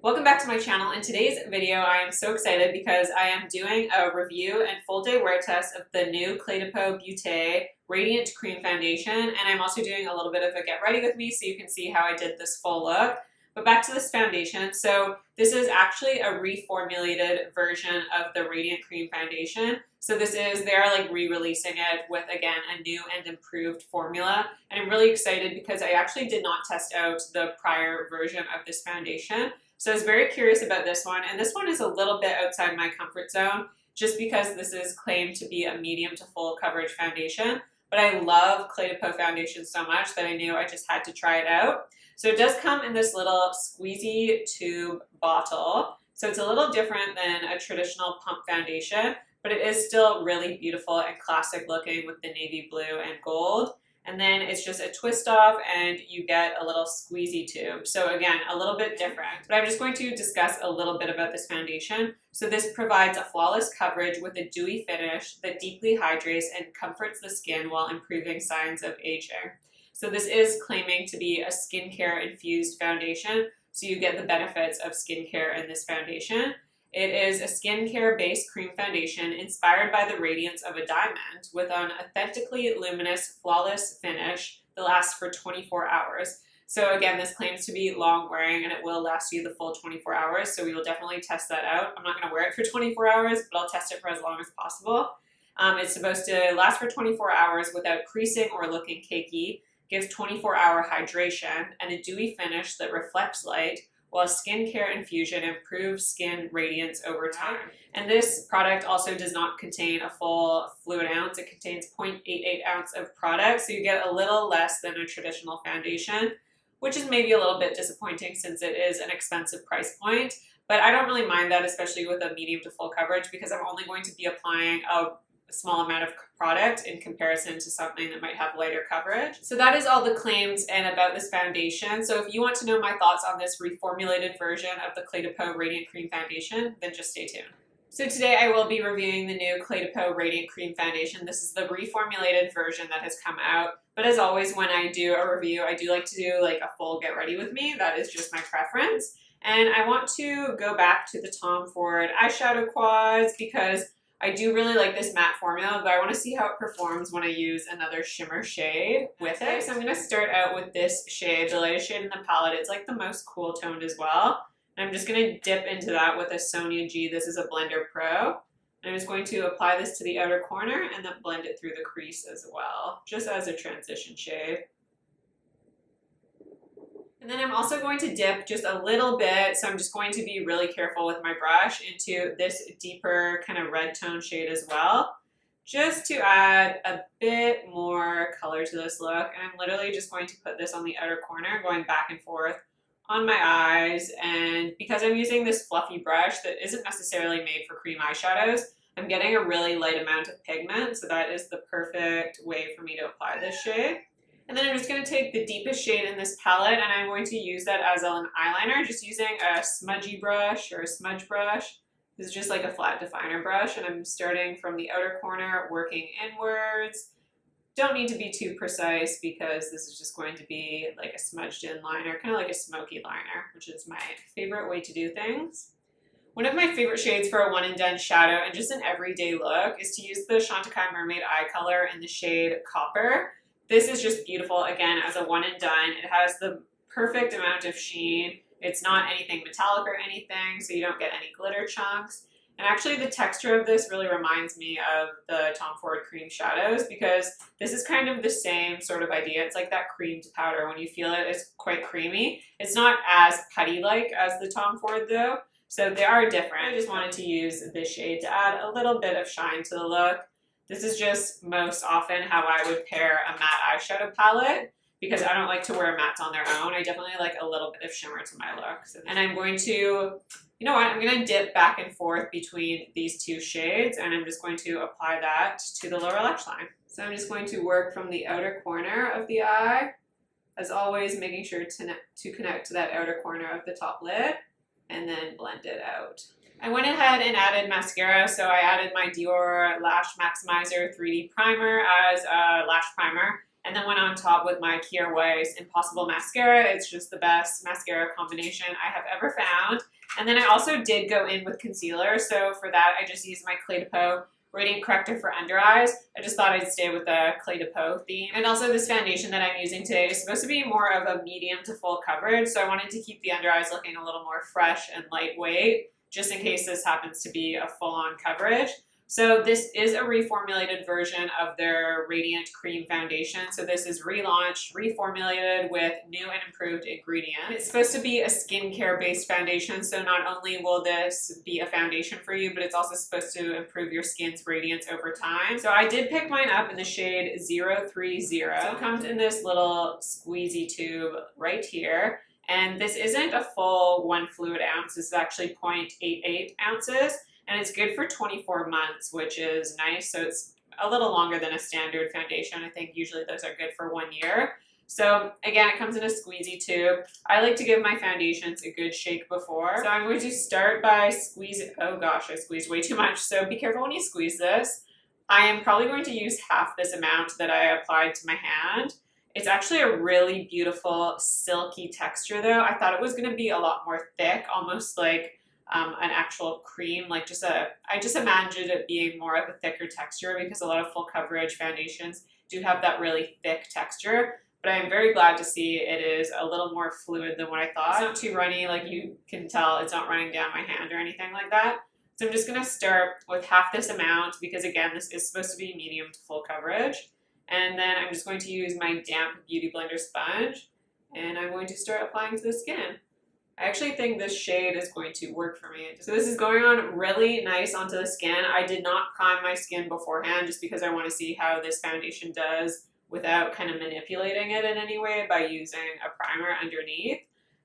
Welcome back to my channel. In today's video, I am so excited because I am doing a review and full day wear test of the new Cle De Peau Beauté Radiant Cream Foundation, and I'm also doing a little bit of a get ready with me so you can see how I did this full look. But back to this foundation. So this is actually a reformulated version of the Radiant Cream Foundation. So they're like re-releasing it with, again, a new and improved formula. And I'm really excited because I actually did not test out the prior version of this foundation. So I was very curious about this one. And this one is a little bit outside my comfort zone just because this is claimed to be a medium to full coverage foundation. But I love Cle De Peau foundation so much that I knew I just had to try it out. So it does come in this little squeezy tube bottle. So it's a little different than a traditional pump foundation, but it is still really beautiful and classic looking with the navy blue and gold. And then it's just a twist off and you get a little squeezy tube. So again, a little bit different, but I'm just going to discuss a little bit about this foundation. So this provides a flawless coverage with a dewy finish that deeply hydrates and comforts the skin while improving signs of aging. So this is claiming to be a skincare infused foundation. So you get the benefits of skincare in this foundation. It is a skincare based cream foundation inspired by the radiance of a diamond with an authentically luminous, flawless finish that lasts for 24 hours. So again, this claims to be long wearing and it will last you the full 24 hours. So we will definitely test that out. I'm not going to wear it for 24 hours, but I'll test it for as long as possible. It's supposed to last for 24 hours without creasing or looking cakey. Gives 24-hour hydration and a dewy finish that reflects light, while skincare infusion improves skin radiance over time. And this product also does not contain a full fluid ounce. It contains 0.88 ounce of product, so you get a little less than a traditional foundation, which is maybe a little bit disappointing since it is an expensive price point. But I don't really mind that, especially with a medium to full coverage, because I'm only going to be applying a small amount of product in comparison to something that might have lighter coverage. So that is all the claims and about this foundation. So if you want to know my thoughts on this reformulated version of the Cle De Peau Radiant Cream Foundation, then just stay tuned. So today I will be reviewing the new Cle De Peau Radiant Cream Foundation. This is the reformulated version that has come out. But as always, when I do a review, I do like to do like a full get ready with me. That is just my preference. And I want to go back to the Tom Ford eyeshadow quads because I do really like this matte formula, but I want to see how it performs when I use another shimmer shade with it. So I'm going to start out with this shade, the lightest shade in the palette. It's like the most cool toned as well. And I'm just going to dip into that with a Sonia G. This is a Blender Pro. And I'm just going to apply this to the outer corner and then blend it through the crease as well, just as a transition shade. And then I'm also going to dip just a little bit, so I'm just going to be really careful with my brush into this deeper kind of red tone shade as well, just to add a bit more color to this look. And I'm literally just going to put this on the outer corner, going back and forth on my eyes. And because I'm using this fluffy brush that isn't necessarily made for cream eyeshadows, I'm getting a really light amount of pigment, so that is the perfect way for me to apply this shade. And then I'm just going to take the deepest shade in this palette and I'm going to use that as an eyeliner, just using a smudgy brush or a smudge brush. This is just like a flat definer brush and I'm starting from the outer corner, working inwards. Don't need to be too precise because this is just going to be like a smudged in liner, kind of like a smoky liner, which is my favorite way to do things. One of my favorite shades for a one and done shadow and just an everyday look is to use the Chantecaille Mermaid eye color in the shade Copper. This is just beautiful, again, as a one and done. It has the perfect amount of sheen. It's not anything metallic or anything, so you don't get any glitter chunks. And actually the texture of this really reminds me of the Tom Ford cream shadows because this is kind of the same sort of idea. It's like that creamed powder. When you feel it, it's quite creamy. It's not as putty-like as the Tom Ford though, so they are different. I just wanted to use this shade to add a little bit of shine to the look. This is just most often how I would pair a matte eyeshadow palette because I don't like to wear mattes on their own. I definitely like a little bit of shimmer to my look. And I'm going to, you know what, I'm going to dip back and forth between these two shades and I'm just going to apply that to the lower lash line. So I'm just going to work from the outer corner of the eye, as always making sure to connect to that outer corner of the top lid and then blend it out. I went ahead and added mascara, so I added my Dior Lash Maximizer 3D Primer as a lash primer, and then went on top with my Kjaer Weis Impossible Mascara. It's just the best mascara combination I have ever found, And then I also did go in with concealer. So for that, I just used my Cle De Peau Radiant Corrector for under eyes. I just thought I'd stay with the Cle De Peau theme. And also this foundation that I'm using today is supposed to be more of a medium to full coverage. So I wanted to keep the under eyes looking a little more fresh and lightweight, just in case this happens to be a full-on coverage. So this is a reformulated version of their Radiant Cream Foundation. So this is relaunched, reformulated with new and improved ingredients. It's supposed to be a skincare-based foundation. So not only will this be a foundation for you, but it's also supposed to improve your skin's radiance over time. So I did pick mine up in the shade 030. So it comes in this little squeezy tube right here. And this isn't a full 1 fluid ounce. This is actually 0.88 ounces. And it's good for 24 months, which is nice. So it's a little longer than a standard foundation. I think usually those are good for 1 year. So again, it comes in a squeezy tube. I like to give my foundations a good shake before. So I'm going to start by squeezing. Oh gosh, I squeezed way too much. So be careful when you squeeze this. I am probably going to use half this amount that I applied to my hand. It's actually a really beautiful silky texture though. I thought it was going to be a lot more thick, almost like an actual cream, like I just imagined it being more of a thicker texture because a lot of full coverage foundations do have that really thick texture, but I'm very glad to see it is a little more fluid than what I thought. It's not too runny, like you can tell it's not running down my hand or anything like that. So I'm just going to start with half this amount because again, this is supposed to be medium to full coverage. And then I'm just going to use my damp Beauty Blender sponge and I'm going to start applying to the skin. I actually think this shade is going to work for me. So this is going on really nice onto the skin. I did not prime my skin beforehand just because I want to see how this foundation does without kind of manipulating it in any way by using a primer underneath.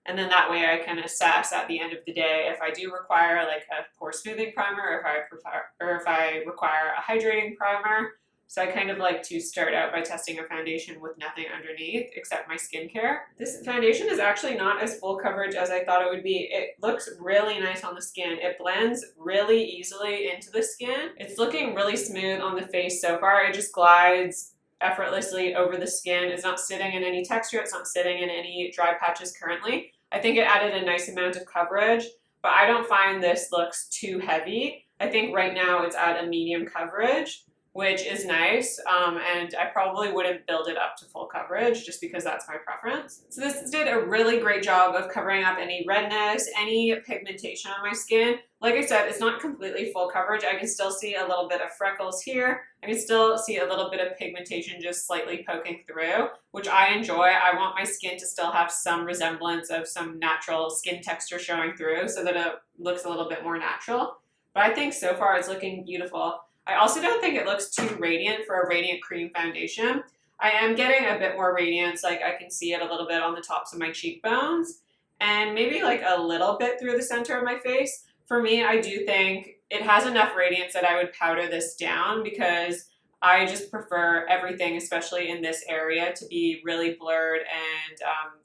And then that way I can assess at the end of the day if I do require like a pore smoothing primer or if I require a hydrating primer. So I kind of like to start out by testing a foundation with nothing underneath except my skincare. This foundation is actually not as full coverage as I thought it would be. It looks really nice on the skin. It blends really easily into the skin. It's looking really smooth on the face so far. It just glides effortlessly over the skin. It's not sitting in any texture. It's not sitting in any dry patches currently. I think it added a nice amount of coverage, but I don't find this looks too heavy. I think right now it's at a medium coverage, which is nice, and I probably wouldn't build it up to full coverage just because that's my preference. So this did a really great job of covering up any redness, any pigmentation on my skin. Like I said, it's not completely full coverage. I can still see a little bit of freckles here. I can still see a little bit of pigmentation just slightly poking through, which I enjoy. I want my skin to still have some resemblance of some natural skin texture showing through so that it looks a little bit more natural. But I think so far it's looking beautiful. I also don't think it looks too radiant for a Radiant Cream Foundation. I am getting a bit more radiance, like I can see it a little bit on the tops of my cheekbones and maybe like a little bit through the center of my face. For me, I do think it has enough radiance that I would powder this down because I just prefer everything, especially in this area, to be really blurred and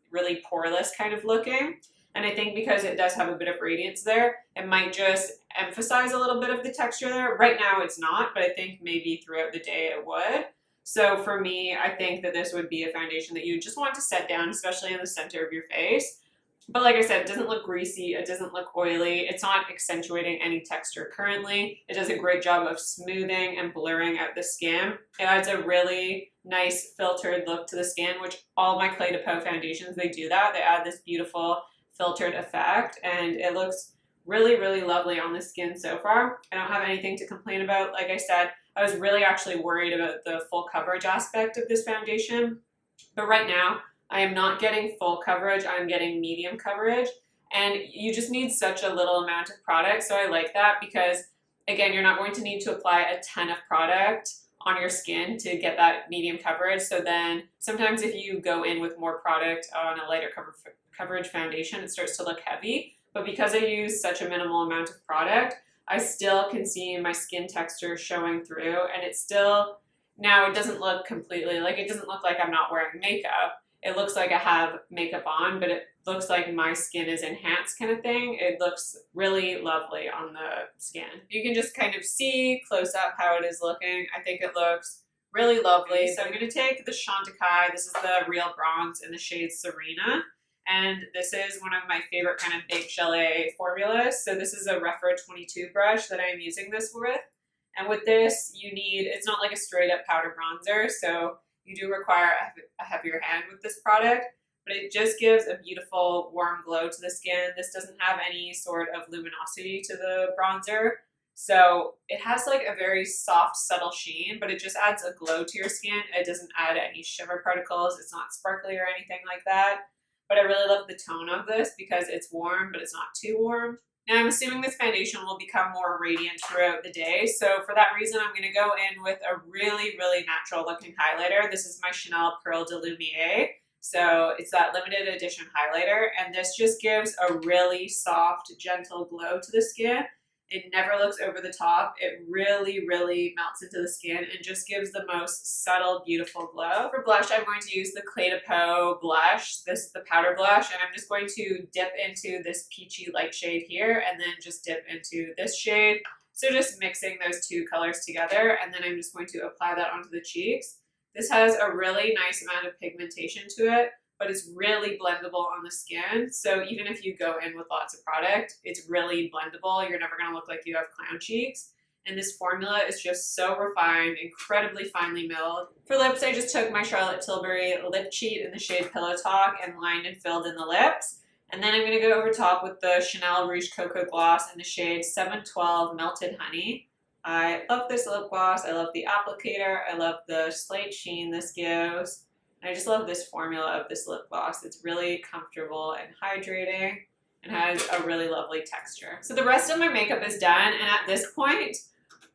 really poreless kind of looking. And I think because it does have a bit of radiance there, it might just emphasize a little bit of the texture there. Right now it's not, but I think maybe throughout the day it would. So for me, I think that this would be a foundation that you just want to set down, especially in the center of your face. But like I said, it doesn't look greasy, it doesn't look oily, it's not accentuating any texture currently. It does a great job of smoothing and blurring out the skin. It adds a really nice filtered look to the skin, which all my Cle De Peau foundations, they do that. They add this beautiful filtered effect and it looks really, really lovely on the skin so far. I don't have anything to complain about. Like I said, I was really actually worried about the full coverage aspect of this foundation, but right now I am not getting full coverage. I'm getting medium coverage, and you just need such a little amount of product. So I like that because again, you're not going to need to apply a ton of product on your skin to get that medium coverage. So then sometimes if you go in with more product on a lighter coverage foundation, it starts to look heavy. But because I use such a minimal amount of product, I still can see my skin texture showing through, and it's still, now it doesn't look completely, like it doesn't look like I'm not wearing makeup. It looks like I have makeup on, but it looks like my skin is enhanced kind of thing. It looks really lovely on the skin. You can just kind of see close up how it is looking. I think it looks really lovely. So I'm going to take the Chantecaille. This is the Real Bronze in the shade Sirena. And this is one of my favorite kind of big chalet formulas. So this is a Refer 22 brush that I'm using this with. And with this, you need, it's not like a straight up powder bronzer, so you do require a heavier hand with this product, but it just gives a beautiful warm glow to the skin. This doesn't have any sort of luminosity to the bronzer. So it has like a very soft, subtle sheen, but it just adds a glow to your skin. It doesn't add any shimmer particles. It's not sparkly or anything like that. But I really love the tone of this because it's warm, but it's not too warm. Now I'm assuming this foundation will become more radiant throughout the day. So for that reason, I'm going to go in with a really, really natural looking highlighter. This is my Chanel Perles de Lumiere. So it's that limited edition highlighter. And this just gives a really soft, gentle glow to the skin. It never looks over the top. It really, really melts into the skin and just gives the most subtle, beautiful glow. For blush, I'm going to use the Cle De Peau blush. This is the powder blush, and I'm just going to dip into this peachy light shade here and then just dip into this shade. So just mixing those two colors together, and then I'm just going to apply that onto the cheeks. This has a really nice amount of pigmentation to it, but it's really blendable on the skin. So even if you go in with lots of product, it's really blendable. You're never gonna look like you have clown cheeks. And this formula is just so refined, incredibly finely milled. For lips, I just took my Charlotte Tilbury lip cheat in the shade Pillow Talk and lined and filled in the lips. And then I'm gonna go over top with the Chanel Rouge Coco Gloss in the shade 712 Melted Honey. I love this lip gloss. I love the applicator. I love the slate sheen this gives. I just love this formula of this lip gloss. It's really comfortable and hydrating and has a really lovely texture. So the rest of my makeup is done, and at this point,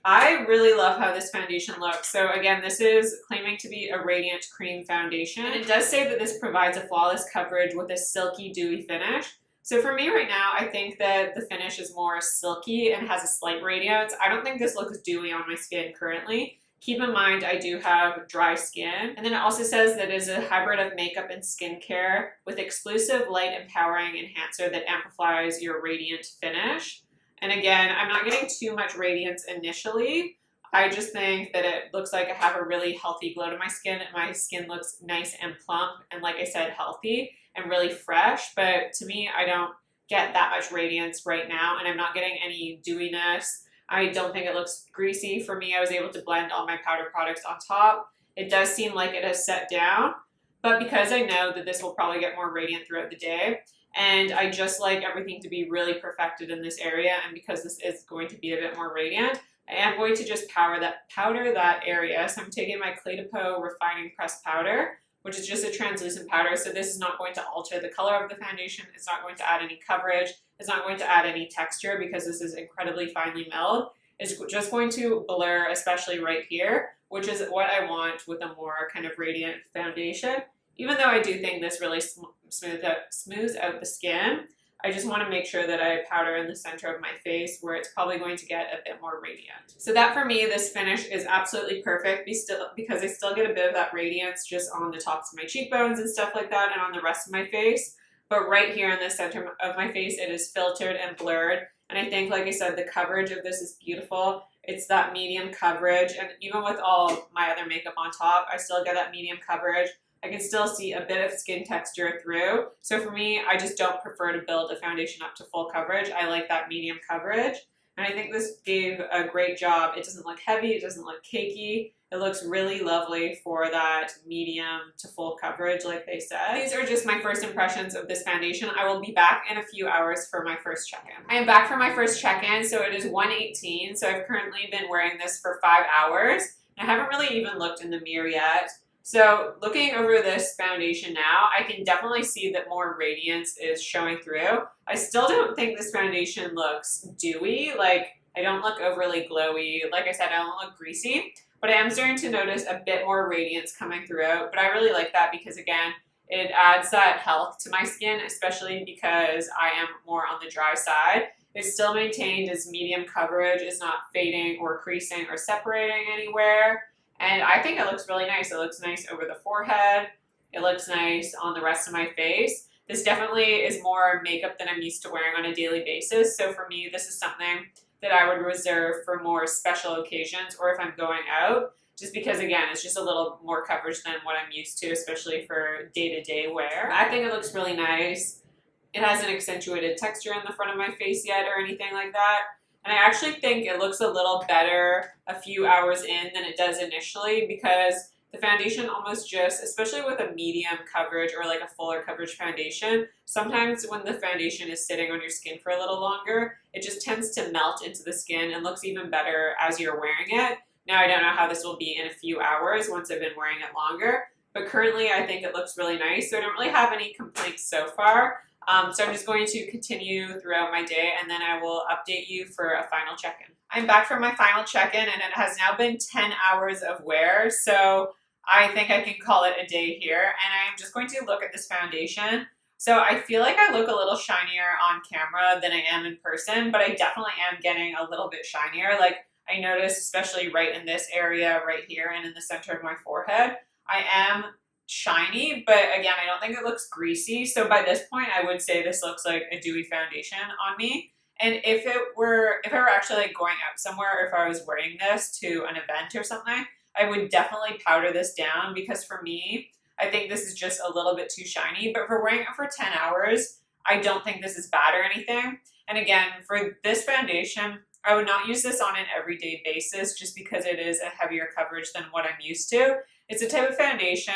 I really love how this foundation looks. So again, this is claiming to be a radiant cream foundation, and it does say that this provides a flawless coverage with a silky, dewy finish. So for me right now, I think that the finish is more silky and has a slight radiance. I don't think this looks dewy on my skin currently. Keep in mind, I do have dry skin. And then it also says that it is a hybrid of makeup and skincare with exclusive light empowering enhancer that amplifies your radiant finish. And again, I'm not getting too much radiance initially. I just think that it looks like I have a really healthy glow to my skin, and my skin looks nice and plump and, like I said, healthy and really fresh. But to me, I don't get that much radiance right now, and I'm not getting any dewiness. I don't think it looks greasy. For me, I was able to blend all my powder products on top. It does seem like it has set down, but because I know that this will probably get more radiant throughout the day, and I just like everything to be really perfected in this area, and because this is going to be a bit more radiant, I am going to just powder that area. So I'm taking my Cle De Peau Refining Pressed Powder, which is just a translucent powder, so this is not going to alter the color of the foundation. It's not going to add any coverage. It's not going to add any texture because this is incredibly finely milled. It's just going to blur, especially right here, which is what I want with a more kind of radiant foundation. Even though I do think this really smooths out the skin, I just want to make sure that I powder in the center of my face where it's probably going to get a bit more radiant. So that for me, this finish is absolutely perfect because I still get a bit of that radiance just on the tops of my cheekbones and stuff like that and on the rest of my face. But right here in the center of my face, it is filtered and blurred. And I think, like I said, the coverage of this is beautiful. It's that medium coverage. And even with all my other makeup on top, I still get that medium coverage. I can still see a bit of skin texture through. So for me, I just don't prefer to build a foundation up to full coverage. I like that medium coverage. And I think this gave a great job. It doesn't look heavy. It doesn't look cakey. It looks really lovely for that medium to full coverage, like they said. These are just my first impressions of this foundation. I will be back in a few hours for my first check-in. I am back for my first check-in, so it is 1:18. So I've currently been wearing this for 5 hours. I haven't really even looked in the mirror yet. So looking over this foundation now, I can definitely see that more radiance is showing through. I still don't think this foundation looks dewy. Like, I don't look overly glowy. Like I said, I don't look greasy. But I am starting to notice a bit more radiance coming throughout. But I really like that because, again, it adds that health to my skin, especially because I am more on the dry side. It's still maintained as medium coverage. It's not fading or creasing or separating anywhere. And I think it looks really nice. It looks nice over the forehead. It looks nice on the rest of my face. This definitely is more makeup than I'm used to wearing on a daily basis. So for me, this is something that I would reserve for more special occasions or if I'm going out just because, again, it's just a little more coverage than what I'm used to, especially for day-to-day wear. I think it looks really nice. It hasn't accentuated texture in the front of my face yet or anything like that. And I actually think it looks a little better a few hours in than it does initially, because the foundation almost just, especially with a medium coverage or like a fuller coverage foundation, sometimes when the foundation is sitting on your skin for a little longer, it just tends to melt into the skin and looks even better as you're wearing it. Now, I don't know how this will be in a few hours once I've been wearing it longer, but currently I think it looks really nice. So I don't really have any complaints so far. So I'm just going to continue throughout my day, and then I will update you for a final check-in. I'm back from my final check-in, and it has now been 10 hours of wear, so I think I can call it a day here. And I am just going to look at this foundation. So I feel like I look a little shinier on camera than I am in person, but I definitely am getting a little bit shinier. Like, I notice, especially right in this area right here and in the center of my forehead, I am shiny, but again, I don't think it looks greasy. So by this point, I would say this looks like a dewy foundation on me. And if I were actually like going out somewhere, or if I was wearing this to an event or something, I would definitely powder this down, because for me, I think this is just a little bit too shiny. But for wearing it for 10 hours, I don't think this is bad or anything. And again, for this foundation, I would not use this on an everyday basis just because it is a heavier coverage than what I'm used to. It's a type of foundation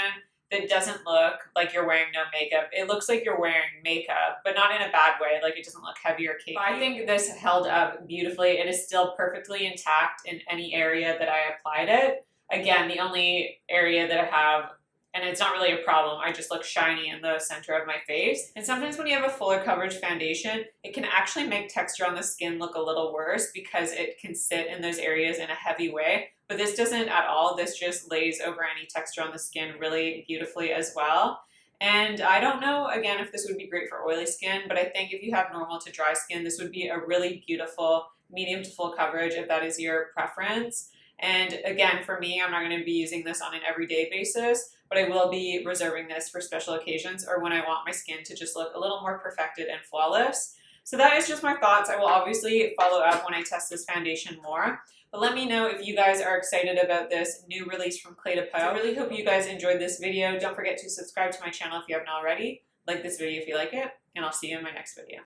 that doesn't look like you're wearing no makeup. It looks like you're wearing makeup, but not in a bad way. Like, it doesn't look heavy or cakey. I think this held up beautifully. It is still perfectly intact in any area that I applied it. Again, the only area that I have, and it's not really a problem, I just look shiny in the center of my face. And sometimes when you have a fuller coverage foundation, it can actually make texture on the skin look a little worse because it can sit in those areas in a heavy way. But this doesn't at all. This just lays over any texture on the skin really beautifully as well. And I don't know, again, if this would be great for oily skin, but I think if you have normal to dry skin, this would be a really beautiful medium to full coverage if that is your preference. And again, for me, I'm not going to be using this on an everyday basis, but I will be reserving this for special occasions or when I want my skin to just look a little more perfected and flawless. So that is just my thoughts. I will obviously follow up when I test this foundation more. But let me know if you guys are excited about this new release from Cle De Peau. I really hope you guys enjoyed this video. Don't forget to subscribe to my channel if you haven't already. Like this video if you like it, and I'll see you in my next video.